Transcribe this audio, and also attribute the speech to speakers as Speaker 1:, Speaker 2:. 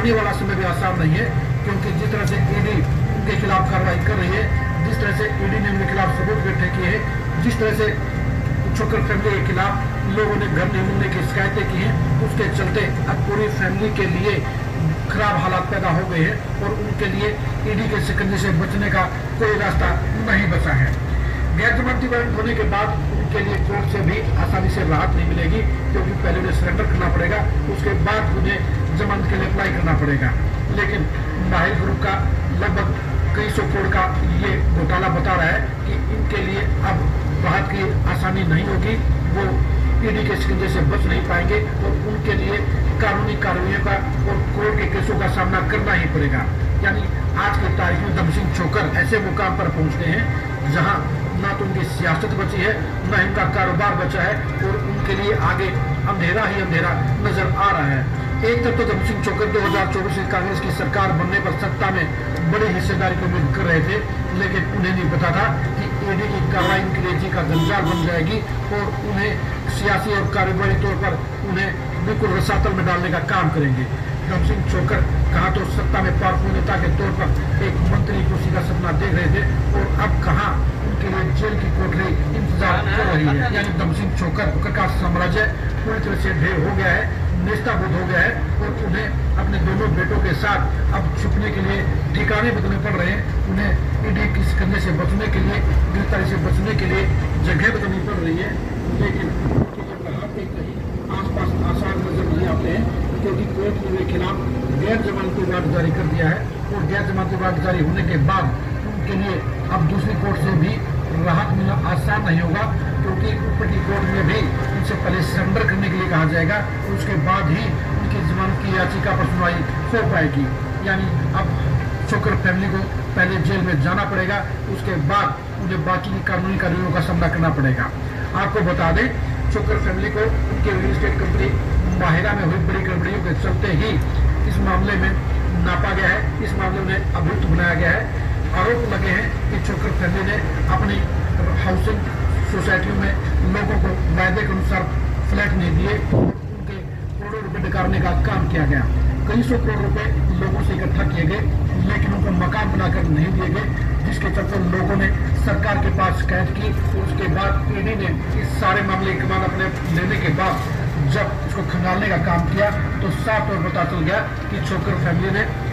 Speaker 1: आने वाला समय भी आसान नहीं है, क्योंकि जिस तरह से ईडी उनके खिलाफ कार्रवाई कर रही है, जिस तरह से ईडी ने उनके खिलाफ सबूत इकट्ठे किए हैं, जिस तरह से छोकर फैमिली के खिलाफ लोगों ने घर नहीं मिलने की शिकायतें की हैं, उसके चलते अब पूरी फैमिली के लिए खराब हालात पैदा हो गए हैं और उनके लिए ईडी के शिकंजे से बचने का कोई रास्ता नहीं बचा है। गैर जमानती वारंट होने के बाद उनके लिए कोर्ट से भी आसानी से राहत नहीं मिलेगी, क्योंकि पहले उन्हें सरेंडर करना पड़ेगा, उसके बाद उन्हें जमानत के लिए अप्लाई करना पड़ेगा। लेकिन माहिर ग्रुप का लगभग कई सौ करोड़ का ये घोटाला बता रहा है कि इनके लिए अब राहत की आसानी नहीं होगी, वो ईडी के शिकंजे से बच नहीं पाएंगे और उनके लिए कानूनी कार्रवाइयों का और कोर्ट के केसों का सामना करना ही पड़ेगा। यानी आज के तारीख में दम सिंह छोकर ऐसे मुकाम पर पहुंचते हैं जहां ना तो उनकी सियासत बची है, ना इनका कारोबार बचा है और उनके लिए आगे अंधेरा ही अंधेरा नजर आ रहा है। एक तरफ तो दम सिंह छोकर 2024 में कांग्रेस की सरकार बनने पर सत्ता में बड़ी हिस्सेदारी को उम्मीद कर रहे थे, लेकिन उन्हें नहीं पता था कि ईडी की कार्रवाई उनके लिए जी का जंजाल बन जाएगी और उन्हें सियासी और कारोबारी तौर पर उन्हें बिल्कुल रसातल में डालने का काम करेंगे। दम सिंह छोकर कहाँ तो सत्ता में पावरफुल नेता के तौर पर एक मंत्री कुर्सी का सपना देख रहे थे और अब कहाँ उनके लिए जेल की कोठरी इंतजार कर रही है। यानी दम सिंह छोकर का साम्राज्य पूरी तरह से ढेर हो गया है, नेस्ताभूत हो गया है और उन्हें अपने दोनों बेटों के साथ अब छुपने के लिए ठिकाने बदलने पड़ रहे हैं। उन्हें ईडी के शिकंजे से बचने के लिए, गिरफ्तारी से बचने के लिए जगह बदलनी पड़ रही है, लेकिन कहीं आसपास आसार नजर नहीं आते हैं, क्योंकि कोर्ट ने उनके खिलाफ गैर जमानती वारंट जारी कर दिया है और गैर जमानती वारंट जारी होने के बाद उनके लिए अब दूसरी कोर्ट से भी राहत मिलना आसान नहीं होगा, क्योंकि ऊपर की कोर्ट में भी उनसे पहले सरेंडर करने के लिए कहा जाएगा और उसके बाद ही उनकी जमानत की याचिका पर सुनवाई हो पाएगी। यानी अब छोकर फैमिली को पहले जेल में जाना पड़ेगा, उसके बाद उन्हें बाकी की कानूनी कार्रवाइयों का सामना करना पड़ेगा। आपको बता दें, छोकर फैमिली को उनके रियल एस्टेट कंपनी माहिरा में हुई बड़ी गड़बड़ियों के चलते ही इस मामले में नापा गया है, इस मामले में अभियुक्त बनाया गया है। आरोप लगे हैं कि छोकर फैमिली ने अपनी हाउसिंग सोसाइटियों में लोगों को वायदे के अनुसार फ्लैट नहीं दिए, उनके करोड़ों रुपए निकालने का काम किया गया। कई सौ करोड़ रुपए लोगों से इकट्ठा किए गए, लेकिन उनको मकान बनाकर नहीं दिए गए, जिसके चलते लोगों ने सरकार के पास शिकायत की। उसके बाद ईडी ने इस सारे मामले की मान अपने लेने के बाद जब इसको खंगालने का काम किया तो साफ तौर पर पता चल गया कि छोकर फैमिली ने